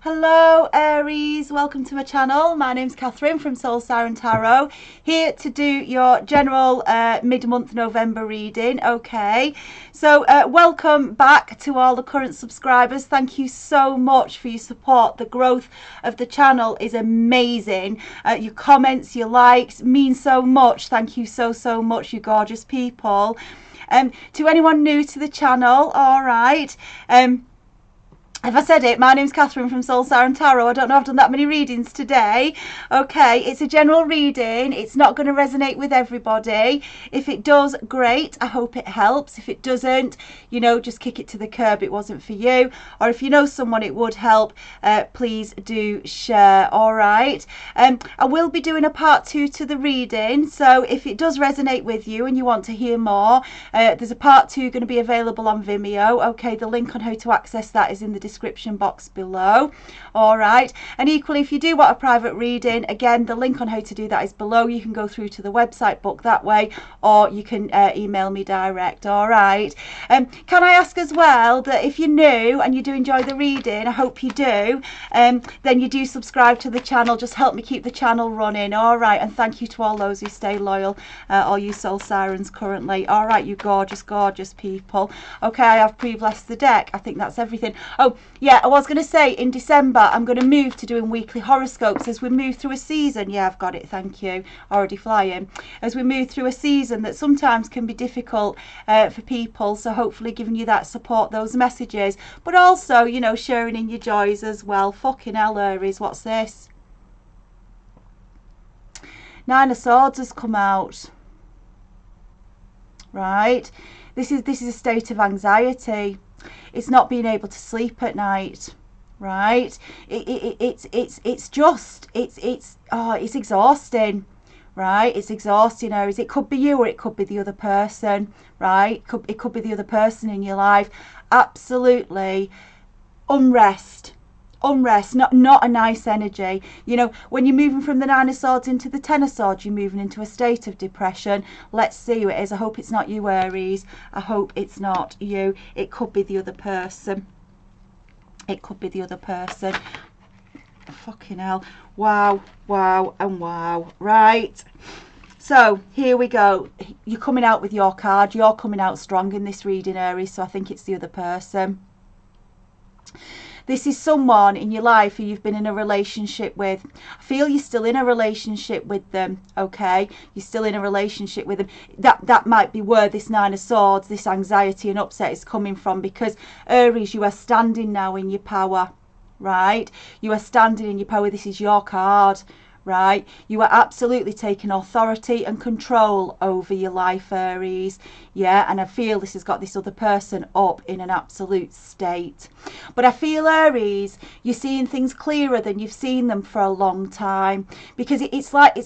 Hello Aries, welcome to my channel. My name's Catherine from Soul Siren Tarot, here to do your general mid-month November reading. Okay, so welcome back to all the current subscribers. Thank you so much for your support. The growth of the channel is amazing. Your comments, your likes mean so much. Thank you so much, you gorgeous people. To anyone new to the channel, all right, if I said it, my name's Catherine from Soul Siren Tarot. I don't know if I've done that many readings today. Okay, it's a general reading. It's not going to resonate with everybody. If it does, great. I hope it helps. If it doesn't, you know, just kick it to the curb. It wasn't for you. Or if you know someone it would help, please do share. All right. I will be doing a part 2 to the reading. So if it does resonate with you and you want to hear more, there's a part 2 going to be available on Vimeo. Okay, the link on how to access that is in the description box below. All right, and equally, if you do want a private reading, again, the link on how to do that is below. You can go through to the website, book that way, or you can email me direct. All right. Can I ask as well that if you're new and you do enjoy the reading, I hope you do, then you do subscribe to the channel. Just help me keep the channel running. All right, and thank you to all those who stay loyal, all you soul sirens currently. All right, you gorgeous people. Okay, I have pre-blessed the deck. I think that's everything. Oh yeah, I was going to say in December I'm going to move to doing weekly horoscopes as we move through a season. Yeah, I've got it, thank you. Already flying. As we move through a season that sometimes can be difficult for people, so hopefully giving you that support, those messages, but also, you know, sharing in your joys as well. Fucking hell, Aries, what's this? Nine of Swords has come out. Right, this is a state of anxiety. It's not being able to sleep at night, right? It's exhausting, right? It's exhausting, Aries. It could be you or it could be the other person, right? It could be the other person in your life. Absolutely unrest, not a nice energy. You know, when you're moving from the Nine of Swords into the Ten of Swords, you're moving into a state of depression. Let's see who it is. I hope it's not you, Aries. I hope it's not you. It could be the other person. It could be the other person. Fucking hell. Wow and wow. Right, so here we go. You're coming out with your card. You're coming out strong in this reading, Aries, so I think it's the other person. This is someone in your life who you've been in a relationship with. I feel you're still in a relationship with them, okay? You're still in a relationship with them. That might be where this Nine of Swords, this anxiety and upset is coming from, because Aries, you are standing now in your power, right? You are standing in your power. This is your card, right? You are absolutely taking authority and control over your life, Aries. Yeah, and I feel this has got this other person up in an absolute state. But I feel, Aries, you're seeing things clearer than you've seen them for a long time, because it's like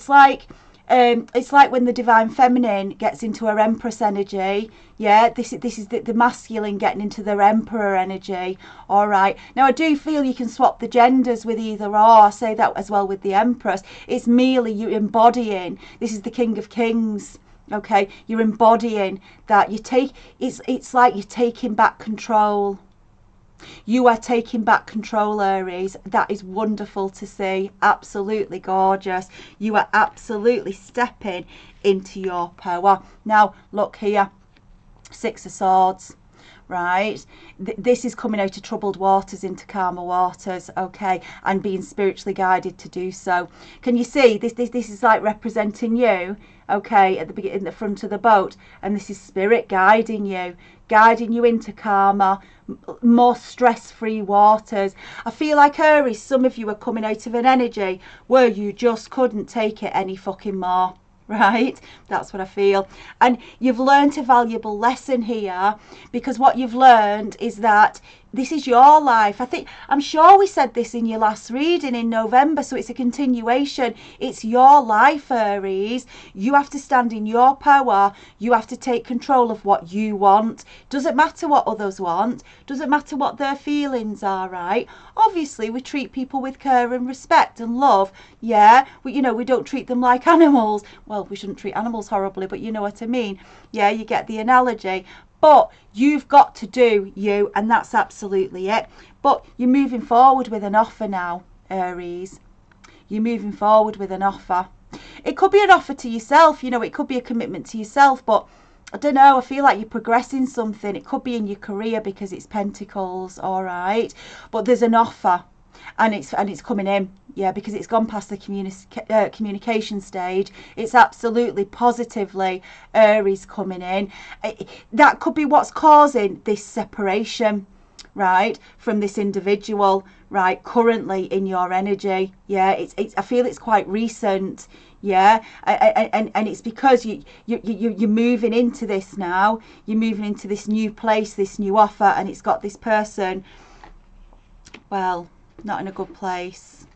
when the divine feminine gets into her empress energy. Yeah, this is the masculine getting into their emperor energy. All right, now I do feel you can swap the genders with either or. I say that as well with the empress. It's merely you embodying. This is the King of Kings. Okay, you're embodying that. It's like you're taking back control. You are taking back control, Aries. That is wonderful to see. Absolutely gorgeous. You are absolutely stepping into your power. Now, look here. Six of Swords, right? This is coming out of troubled waters into calmer waters, okay, and being spiritually guided to do so. Can you see this is like representing you, okay, at the beginning, in the front of the boat, and this is spirit guiding you into calmer, more stress-free waters. I feel like, Aries, some of you are coming out of an energy where you just couldn't take it any fucking more. Right, that's what I feel. And you've learned a valuable lesson here, because what you've learned is that this is your life. I'm sure we said this in your last reading in November, so it's a continuation. It's your life, Aries. You have to stand in your power. You have to take control of what you want. Doesn't matter what others want. Doesn't matter what their feelings are, right? Obviously, we treat people with care and respect and love. Yeah, we don't treat them like animals. Well, we shouldn't treat animals horribly, but you know what I mean. Yeah, you get the analogy. But you've got to do you, and that's absolutely it. But you're moving forward with an offer now, Aries. You're moving forward with an offer. It could be an offer to yourself, you know, it could be a commitment to yourself, but I don't know, I feel like you're progressing something. It could be in your career because it's Pentacles, all right? But there's an offer, and it's coming in, yeah, because it's gone past the communication stage. It's absolutely positively Aries coming in. That could be what's causing this separation, right, from this individual, right, currently in your energy. Yeah, it's I feel it's quite recent. Yeah, and it's because you're moving into this now. You're moving into this new place, this new offer, and it's got this person, well, not in a good place,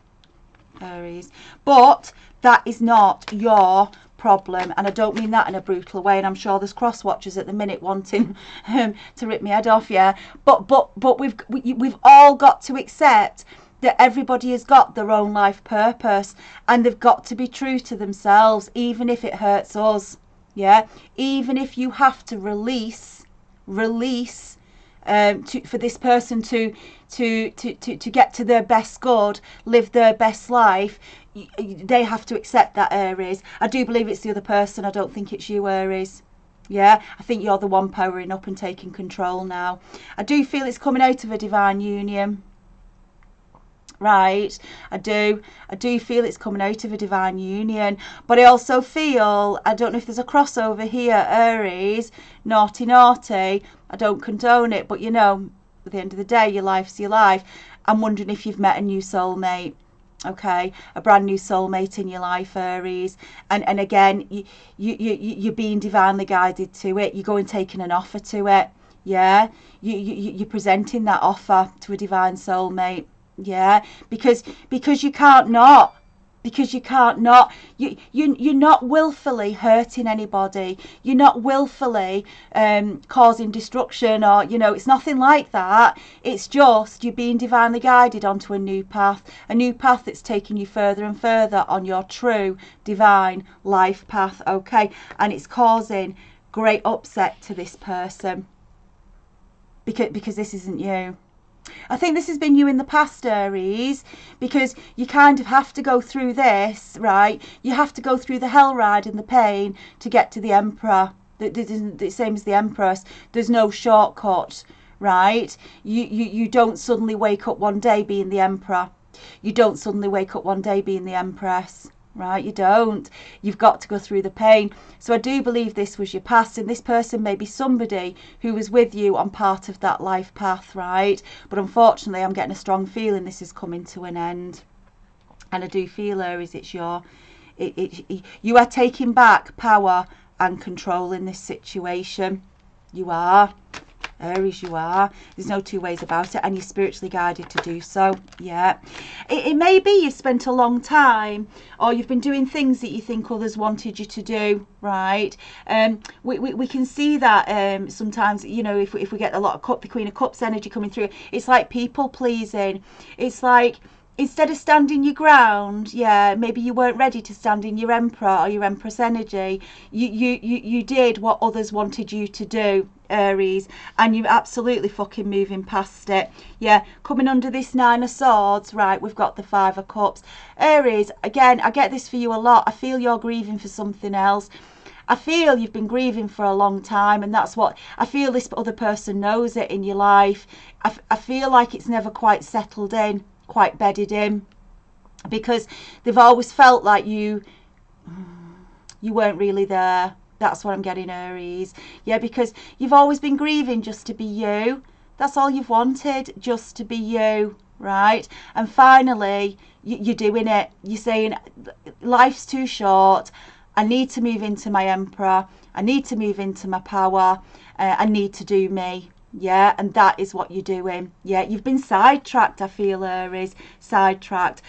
Aries. But that is not your problem, and I don't mean that in a brutal way, and I'm sure there's cross watchers at the minute wanting to rip my head off, yeah, but we've all got to accept that everybody has got their own life purpose, and they've got to be true to themselves, even if it hurts us, yeah, even if you have to release for this person to get to their best good, live their best life. They have to accept that, Aries. I do believe it's the other person. I don't think it's you, Aries. Yeah, I think you're the one powering up and taking control now. I do feel it's coming out of a divine union. Right, I do feel it's coming out of a divine union, but I also feel, I don't know if there's a crossover here, Aries, naughty, I don't condone it, but you know, at the end of the day, your life's your life. I'm wondering if you've met a new soulmate, okay, a brand new soulmate in your life, Aries, and again, you're being divinely guided to it. You're going taking an offer to it, yeah, you're presenting that offer to a divine soulmate. Yeah, because you can't not. Because you can't not. You're not willfully hurting anybody. You're not willfully causing destruction, or, you know, it's nothing like that. It's just you're being divinely guided onto a new path that's taking you further and further on your true divine life path, okay? And it's causing great upset to this person because this isn't you. I think this has been you in the past, Aries, because you kind of have to go through this, right? You have to go through the hell ride and the pain to get to the Emperor. The same as the Empress. There's no shortcut, right? You don't suddenly wake up one day being the Emperor. You don't suddenly wake up one day being the Empress. Right, you don't. You've got to go through the pain. So I do believe this was your past, and this person may be somebody who was with you on part of that life path, right? But unfortunately, I'm getting a strong feeling this is coming to an end. And I do feel, Aries, it's you are taking back power and control in this situation. You are. Aries, you are. There's no two ways about it, and you're spiritually guided to do so. Yeah, it may be you've spent a long time, or you've been doing things that you think others wanted you to do, right? We can see that sometimes, you know, if we get a lot of the Queen of Cups energy coming through, it's like people pleasing. It's like, instead of standing your ground, yeah, maybe you weren't ready to stand in your Emperor or your Empress energy. You did what others wanted you to do, Aries, and you're absolutely fucking moving past it. Yeah, coming under this Nine of Swords, right, we've got the Five of Cups. Aries, again, I get this for you a lot. I feel you're grieving for something else. I feel you've been grieving for a long time, and that's what I feel. This other person knows it in your life. I feel like it's never quite settled in, quite bedded in, because they've always felt like you weren't really there. That's what I'm getting, Aries. Yeah, because you've always been grieving just to be you. That's all you've wanted, just to be you, right? And finally, you're doing it. You're saying, life's too short. I need to move into my Emperor. I need to move into my power. I need to do me. Yeah, and that is what you're doing. Yeah, you've been sidetracked, I feel, Aries. Sidetracked.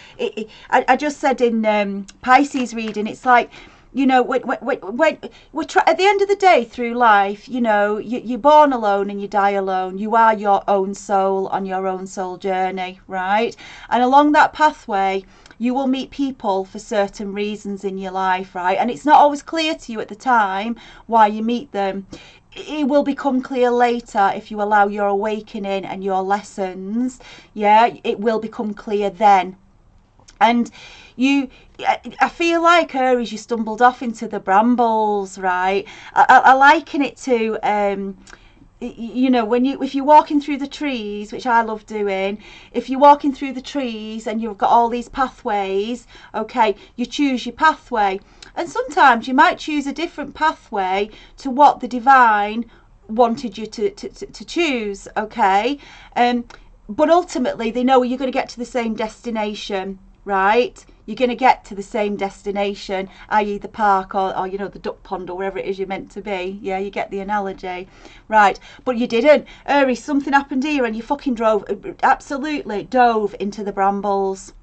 I just said in Pisces reading, it's like, you know, when at the end of the day through life, you know, you're born alone and you die alone. You are your own soul on your own soul journey, right? And along that pathway, you will meet people for certain reasons in your life, right? And it's not always clear to you at the time why you meet them. it will become clear later if you allow your awakening and your lessons. Yeah, it will become clear then. And I feel like, Aries, you stumbled off into the brambles, right? I liken it to you know, if you're walking through the trees, which I love doing, if you're walking through the trees and you've got all these pathways, okay, you choose your pathway, and sometimes you might choose a different pathway to what the divine wanted you to choose, okay, but ultimately they know you're going to get to the same destination, right? You're going to get to the same destination, i.e. the park or you know, the duck pond or wherever it is you're meant to be. Yeah, you get the analogy, right? But you didn't. Aries, something happened here and you fucking absolutely dove into the brambles,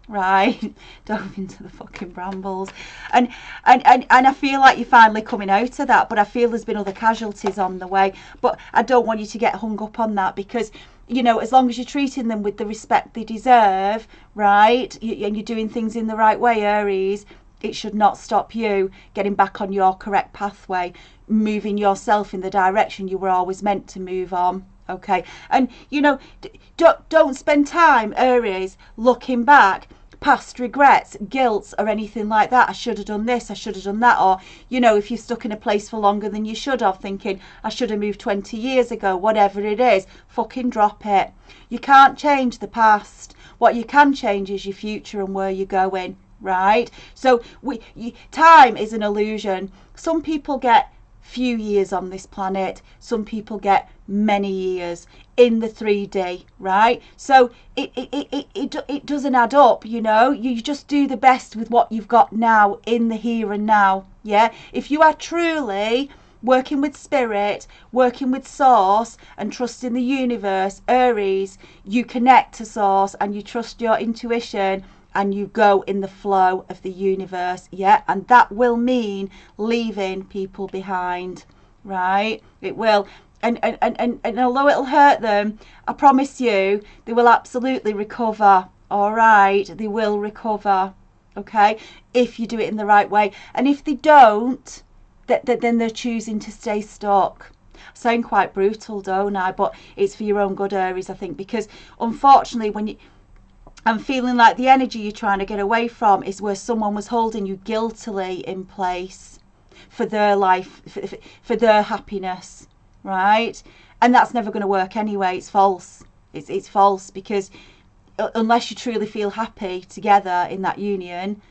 right? Dove into the fucking brambles. And I feel like you're finally coming out of that, but I feel there's been other casualties on the way. But I don't want you to get hung up on that, because you know, as long as you're treating them with the respect they deserve, right, and you're doing things in the right way, Aries, it should not stop you getting back on your correct pathway, moving yourself in the direction you were always meant to move on. Okay, and you know, don't spend time, Aries, looking back, past regrets, guilt, or anything like that. I should have done this, I should have done that. Or, you know, if you're stuck in a place for longer than you should have, thinking, I should have moved 20 years ago, whatever it is, fucking drop it. You can't change the past. What you can change is your future and where you're going, right? So time is an illusion. Some people get few years on this planet, some people get many years in the 3D, right? So it doesn't add up, you know. You just do the best with what you've got now, in the here and now. Yeah, if you are truly working with spirit, working with source, and trusting the universe, Aries, you connect to source and you trust your intuition and you go in the flow of the universe. Yeah, and that will mean leaving people behind, right? It will. And although it'll hurt them, I promise you they will absolutely recover. All right, they will recover, okay, if you do it in the right way. And if they don't, then they're choosing to stay stuck. I sound quite brutal, don't I? But it's for your own good, Aries, I think, because unfortunately I'm feeling like the energy you're trying to get away from is where someone was holding you guiltily in place for their life, for their happiness, right? And that's never going to work anyway. It's false. It's false, because unless you truly feel happy together in that union,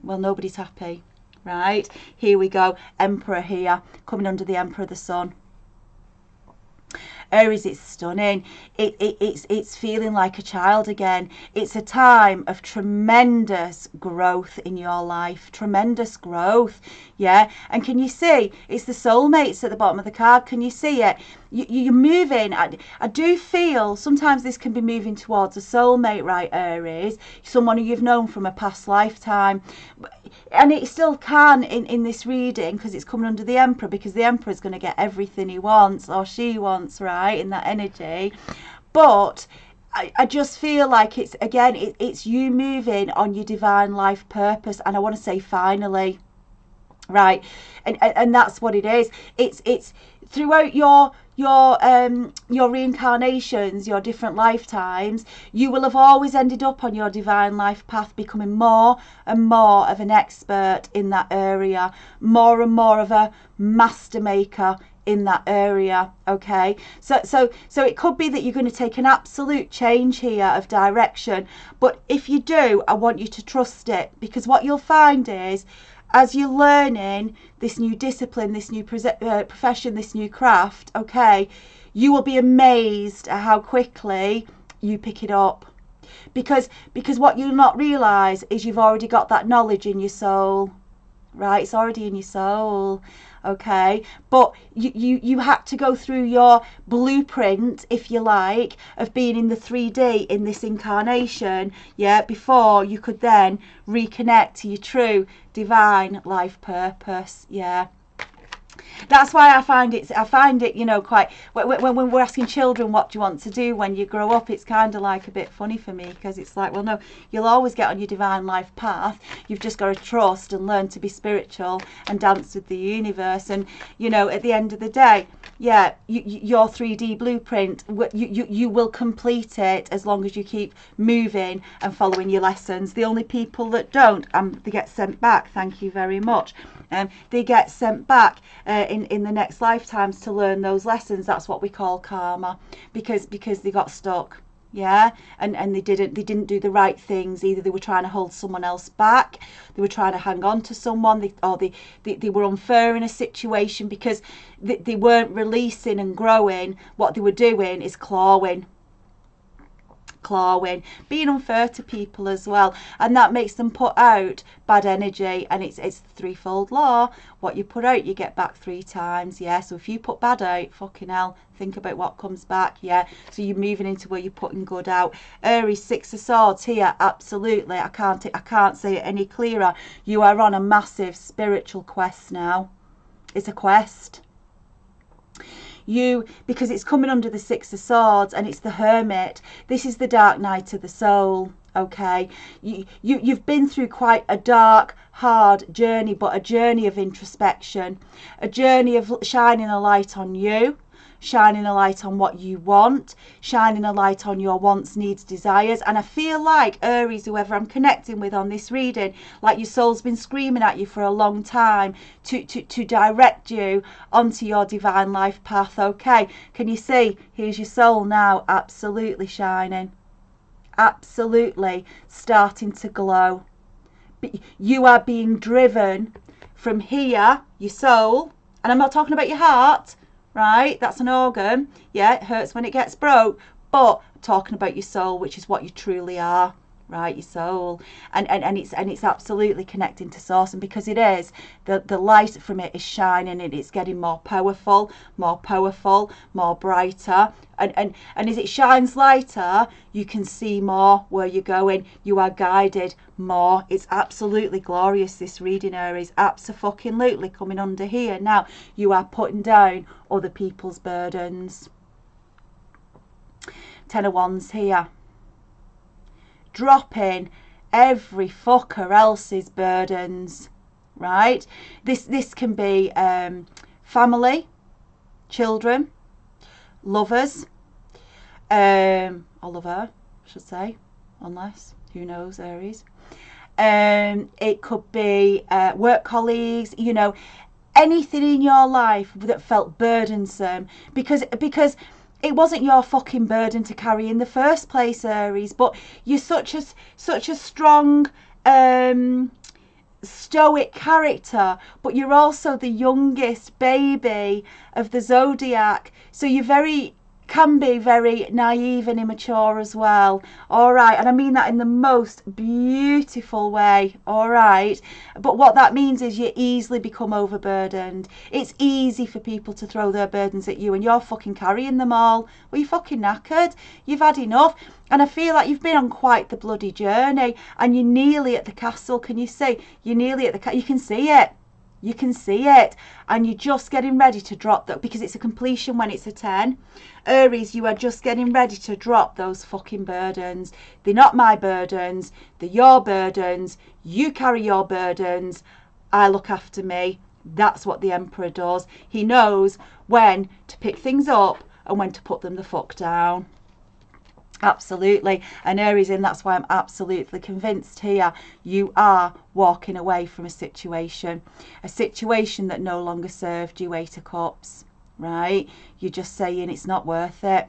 well, nobody's happy, right? Here we go. Emperor here, coming under the Emperor of the Sun. Aries, it's stunning. It's feeling like a child again. It's a time of tremendous growth in your life. Tremendous growth. Yeah. And can you see? It's the soulmates at the bottom of the card. Can you see it? You're moving. I do feel sometimes this can be moving towards a soulmate, right, Aries? Someone who you've known from a past lifetime. And it still can in this reading, because it's coming under the Emperor, because the Emperor is going to get everything he wants or she wants, right, in that energy. But I just feel like it's, again, it's you moving on your divine life purpose. And I want to say finally, right, and that's what it is. It's throughout your reincarnations, your different lifetimes, you will have always ended up on your divine life path, becoming more and more of an expert in that area, more and more of a master maker in that area. Okay, so it could be that you're going to take an absolute change here of direction, but if you do, I want you to trust it, because what you'll find is, as you're learning this new discipline, this new profession, this new craft, okay, you will be amazed at how quickly you pick it up. Because what you'll not realise is you've already got that knowledge in your soul, right? It's already in your soul, okay? But you had to go through your blueprint, if you like, of being in the 3D in this incarnation, yeah, before you could then reconnect to your true divine life purpose, yeah. That's why I find it, you know, quite, when we're asking children what do you want to do when you grow up, it's kind of like a bit funny for me, because it's like, well, no, you'll always get on your divine life path. You've just got to trust and learn to be spiritual and dance with the universe. And, you know, at the end of the day, yeah, your 3D blueprint, you will complete it as long as you keep moving and following your lessons. The only people that don't, they get sent back. Thank you very much. They get sent back in the next lifetimes to learn those lessons. That's what we call karma, because they got stuck. Yeah, and they didn't do the right things. Either they were trying to hold someone else back, they were trying to hang on to someone, or they were unfair in a situation because they weren't releasing and growing. What they were doing is clawing, being unfair to people as well, and that makes them put out bad energy. And it's the threefold law: what you put out, you get back 3 times. Yeah, so if you put bad out, fucking hell, think about what comes back. Yeah, so you're moving into where you're putting good out. Aries, 6 of Swords here, absolutely. I can't say it any clearer. You are on a massive spiritual quest now. It's a quest. Because it's coming under the 6 of Swords, and it's the Hermit. This is the dark night of the soul. Okay, you've been through quite a dark, hard journey, but a journey of introspection, a journey of shining a light on you, shining a light on what you want, shining a light on your wants, needs, desires. And I feel like, Aries, whoever I'm connecting with on this reading, like your soul's been screaming at you for a long time to direct you onto your divine life path. Okay, can you see? Here's your soul now, absolutely shining, absolutely starting to glow. But you are being driven from here, your soul, and I'm not talking about your heart, right? That's an organ. Yeah, it hurts when it gets broke. But talking about your soul, which is what you truly are, right? Your soul. And it's absolutely connecting to source. And because it is, the light from it is shining, and it's getting more powerful, more brighter. And as it shines lighter, you can see more where you're going. You are guided more. It's absolutely glorious, this reading, Aries. Abso-fucking-lutely coming under here. Now, you are putting down other people's burdens. 10 of Wands here. Dropping every fucker else's burdens, right? This can be family, children, lovers, or lover, I should say, unless, who knows, Aries. It could be work colleagues, you know, anything in your life that felt burdensome, because it wasn't your fucking burden to carry in the first place, Aries. But you're such a strong, stoic character, but you're also the youngest baby of the zodiac, so you can be very naive and immature as well. All right, and I mean that in the most beautiful way. All right, but what that means is you easily become overburdened. It's easy for people to throw their burdens at you, and you're fucking carrying them all. Well, you're fucking knackered. You've had enough. And I feel like you've been on quite the bloody journey, and you're nearly at the castle. Can you see? You're nearly at the you can see it. You can see it, and you're just getting ready to drop that, because it's a completion when it's a 10. Aries, you are just getting ready to drop those fucking burdens. They're not my burdens, they're your burdens. You carry your burdens, I look after me. That's what the Emperor does. He knows when to pick things up and when to put them the fuck down. Absolutely. And Aries, and that's why I'm absolutely convinced here, you are walking away from a situation that no longer served you. 8 of Cups, right? You're just saying it's not worth it.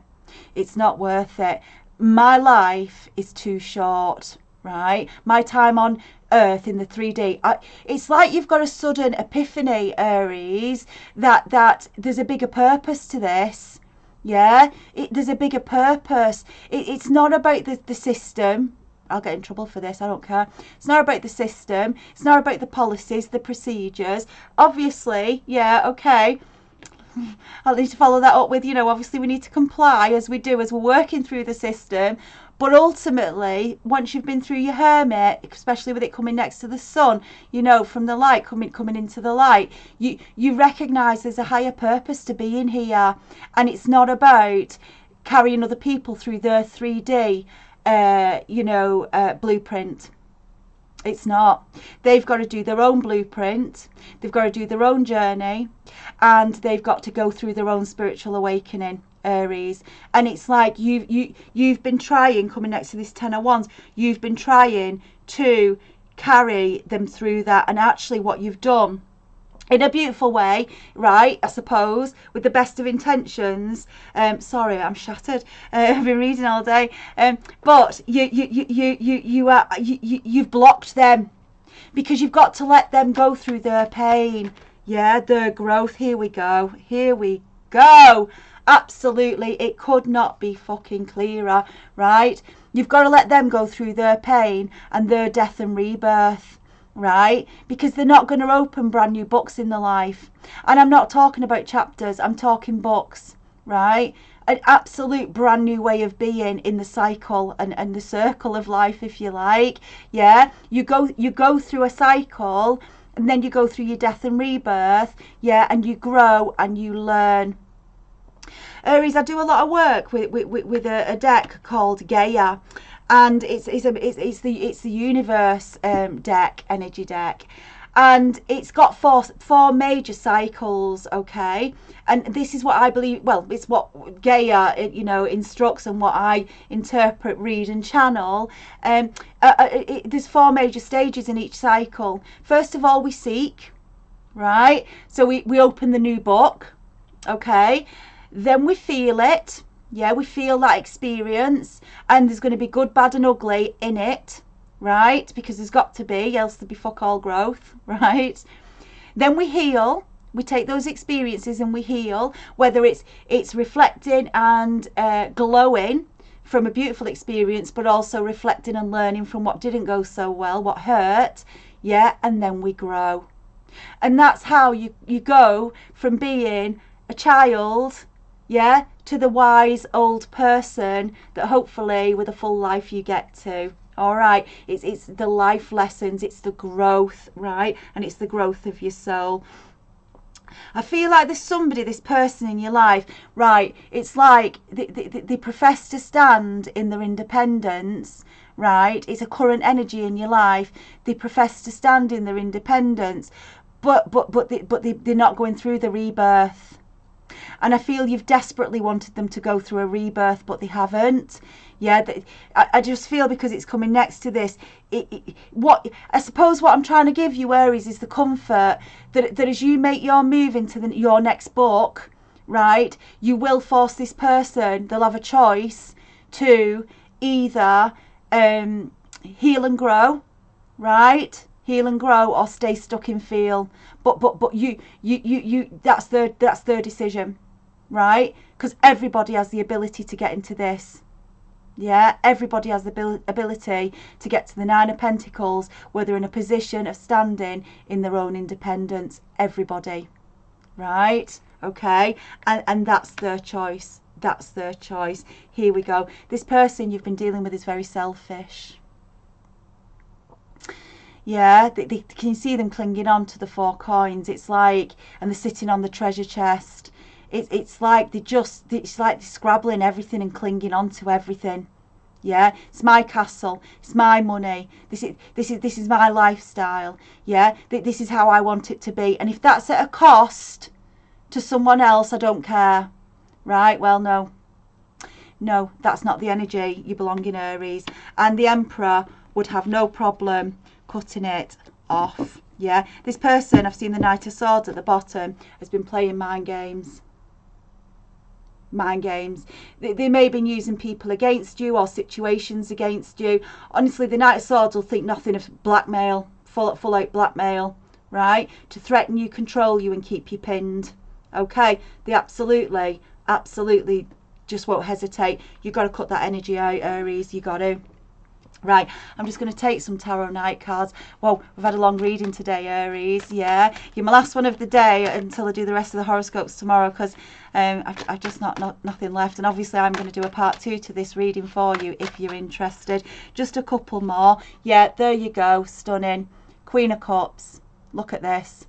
It's not worth it. My life is too short, right? My time on earth in the 3D, it's like you've got a sudden epiphany, Aries, that there's a bigger purpose to this. Yeah, there's a bigger purpose. It's not about the system. I'll get in trouble for this, I don't care. It's not about the system. It's not about the policies, the procedures. Obviously, yeah, okay, I'll need to follow that up with, you know, obviously we need to comply as we do, as we're working through the system. But ultimately, once you've been through your hermit, especially with it coming next to the sun, you know, from the light coming into the light, you recognise there's a higher purpose to being here, and it's not about carrying other people through their 3D, blueprint. It's not. They've got to do their own blueprint. They've got to do their own journey, and they've got to go through their own spiritual awakening, Aries. And it's like you've been trying, coming next to this Ten of Wands, you've been trying to carry them through that, and actually what you've done, in a beautiful way, right, I suppose, with the best of intentions. Sorry, I'm shattered. I've been reading all day. But you've blocked them, because you've got to let them go through their pain. Yeah, their growth. Here we go. Here we go. Absolutely, it could not be fucking clearer, right? You've got to let them go through their pain and their death and rebirth. Right? Because they're not going to open brand new books in their life. And I'm not talking about chapters, I'm talking books, right? An absolute brand new way of being in the cycle and the circle of life, if you like. Yeah, you go through a cycle, and then you go through your death and rebirth, yeah, and you grow and you learn. Aries, I do a lot of work with a deck called Gaia, and it's the universe deck, energy deck, and it's got four major cycles, okay? And this is what I believe, well, it's what Gaia, instructs, and what I interpret, read and channel. There's four major stages in each cycle. First of all, we seek, right? So we open the new book, okay? Then we feel it. Yeah, we feel that experience, and there's going to be good, bad and ugly in it, right? Because there's got to be, else there'd be fuck all growth, right? Then we heal. We take those experiences and we heal, whether it's reflecting and glowing from a beautiful experience, but also reflecting and learning from what didn't go so well, what hurt, yeah, and then we grow. And that's how you go from being a child, yeah, to the wise old person that hopefully with a full life you get to. All right, it's the life lessons, it's the growth, right? And it's the growth of your soul. I feel like there's somebody, this person in your life, right? It's like they profess to stand in their independence, right? It's a current energy in your life. They profess to stand in their independence, but they're not going through the rebirth. And I feel you've desperately wanted them to go through a rebirth, but they haven't. Yeah, I just feel, because it's coming next to this, what I suppose what I'm trying to give you, Aries, is the comfort that as you make your move into your next book, right, you will force this person, they'll have a choice to either heal and grow, right? Heal and grow, or stay stuck in feel. But you that's their decision, right? Because everybody has the ability to get into this. Yeah, everybody has the ability to get to the Nine of Pentacles, where they're in a position of standing in their own independence. Everybody, right? Okay, and that's their choice. That's their choice. Here we go. This person you've been dealing with is very selfish. Yeah, can you see them clinging on to the 4 coins? It's like, and they're sitting on the treasure chest. It's like they're scrabbling everything and clinging on to everything. Yeah, it's my castle, it's my money. This is my lifestyle. Yeah, this is how I want it to be. And if that's at a cost to someone else, I don't care. Right? Well, no, that's not the energy you belong in, Aries. And the Emperor would have no problem cutting it off. Yeah, this person, I've seen the Knight of Swords at the bottom, has been playing mind games. They may have been using people against you, or situations against you. Honestly, the Knight of Swords will think nothing of blackmail, full out blackmail, right, to threaten you, control you and keep you pinned. Okay, they absolutely just won't hesitate. You've got to cut that energy out, Aries. You got to. Right, I'm just going to take some tarot night cards. Well, we've had a long reading today, Aries. Yeah, you're my last one of the day until I do the rest of the horoscopes tomorrow, because I've just nothing left. And obviously I'm going to do a part 2 to this reading for you if you're interested. Just a couple more. Yeah, there you go. Stunning. Queen of Cups. Look at this.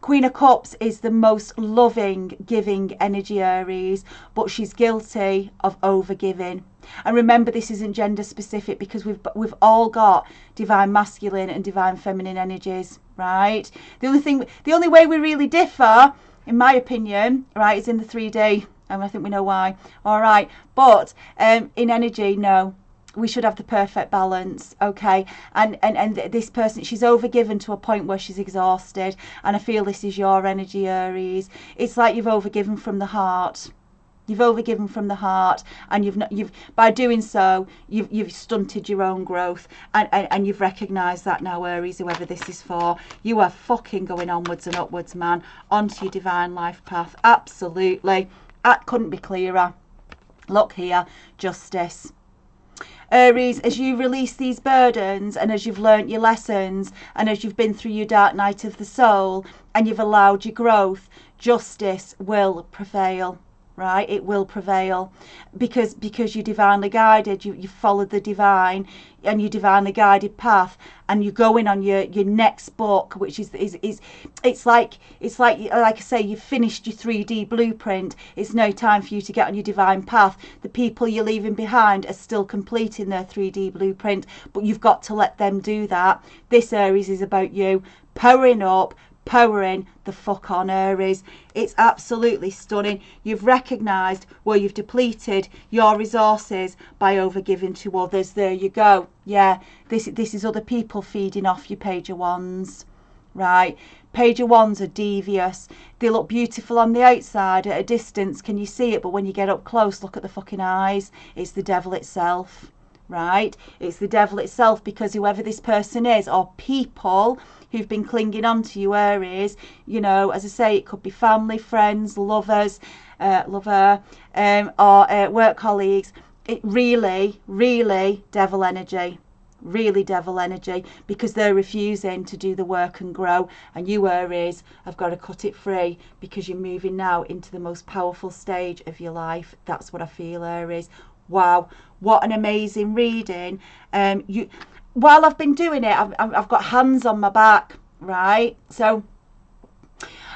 Queen of Cups is the most loving, giving energy, Aries, but she's guilty of over-giving. And remember, this isn't gender specific, because we've all got divine masculine and divine feminine energies, right? The only way we really differ, in my opinion, right, is in the 3D, and I think we know why. All right, but in energy, no. We should have the perfect balance, okay? And this person, she's overgiven to a point where she's exhausted, and I feel this is your energy, Aries. It's like you've overgiven from the heart. You've overgiven from the heart, and you've by doing so, you've stunted your own growth, and you've recognised that now, Aries, whoever this is for. You are fucking going onwards and upwards, man, onto your divine life path. Absolutely. That couldn't be clearer. Look here, justice. Aries, as you release these burdens, and as you've learnt your lessons, and as you've been through your dark night of the soul, and you've allowed your growth, justice will prevail. Right, it will prevail, because you're divinely guided. You followed the divine and your divinely guided path, and you're going on your next book, which is it's like I say, you've finished your 3D blueprint. It's no time for you to get on your divine path. The people you're leaving behind are still completing their 3D blueprint, but you've got to let them do that. This, Aries, is about you powering up, powering the fuck on, Aries. It's absolutely stunning. You've recognised where you've depleted your resources by overgiving to others. There you go. Yeah, this is other people feeding off your Page of Wands. Right, Page of Wands are devious. They look beautiful on the outside at a distance. Can you see it? But when you get up close, look at the fucking eyes. It's the devil itself. Right, it's the devil itself, because whoever this person is, or people who've been clinging on to you, Aries, you know, as I say, it could be family, friends, lovers, or work colleagues. It really devil energy. Really devil energy, because they're refusing to do the work and grow, and you, Aries, have got to cut it free, because you're moving now into the most powerful stage of your life. That's what I feel, Aries. Wow, what an amazing reading. While I've been doing it, I've got hands on my back, right? So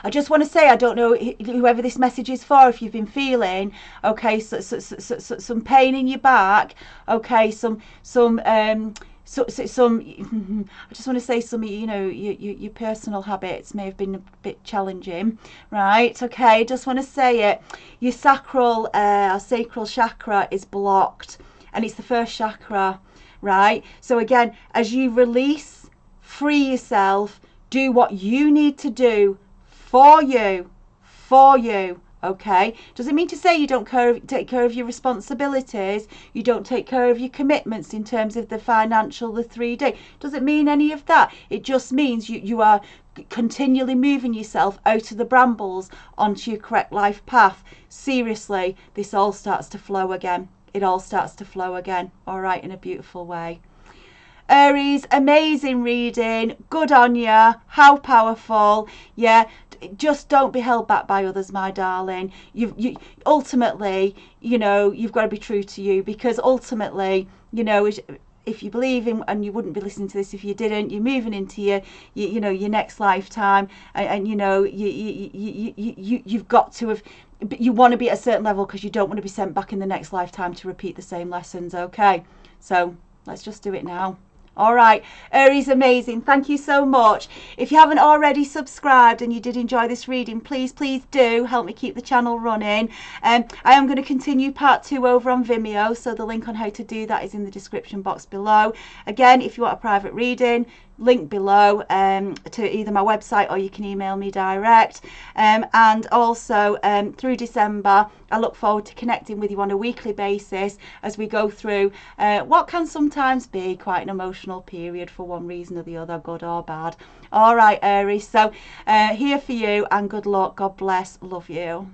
I just want to say, I don't know whoever this message is for, if you've been feeling, okay, so some pain in your back, okay, some I just want to say some, you know, your personal habits may have been a bit challenging, right? Okay, just want to say it. Your sacral chakra is blocked, and it's the first chakra, right? So again, as you release, free yourself, do what you need to do for you, okay? Doesn't mean to say you don't take care of your responsibilities, you don't take care of your commitments in terms of the financial, the 3D. Doesn't mean any of that. It just means you are continually moving yourself out of the brambles onto your correct life path. Seriously, this all starts to flow again. It all starts to flow again, all right, in a beautiful way. Aries, amazing reading. Good on ya. How powerful. Yeah, just don't be held back by others, my darling. You ultimately, you know, you've got to be true to you, because ultimately, you know, if you believe in, and you wouldn't be listening to this if you didn't, you're moving into your your next lifetime, and you know, you've got to have, you want to be at a certain level, because you don't want to be sent back in the next lifetime to repeat the same lessons. Okay, so let's just do it now. All right, Aries, amazing. Thank you so much. If you haven't already subscribed and you did enjoy this reading, please do help me keep the channel running. I am going to continue part 2 over on Vimeo, so the link on how to do that is in the description box below. Again, if you want a private reading, link below to either my website, or you can email me direct. And also through December, I look forward to connecting with you on a weekly basis as we go through what can sometimes be quite an emotional period for one reason or the other, good or bad. All right, Aries, so here for you, and good luck. God bless. Love you.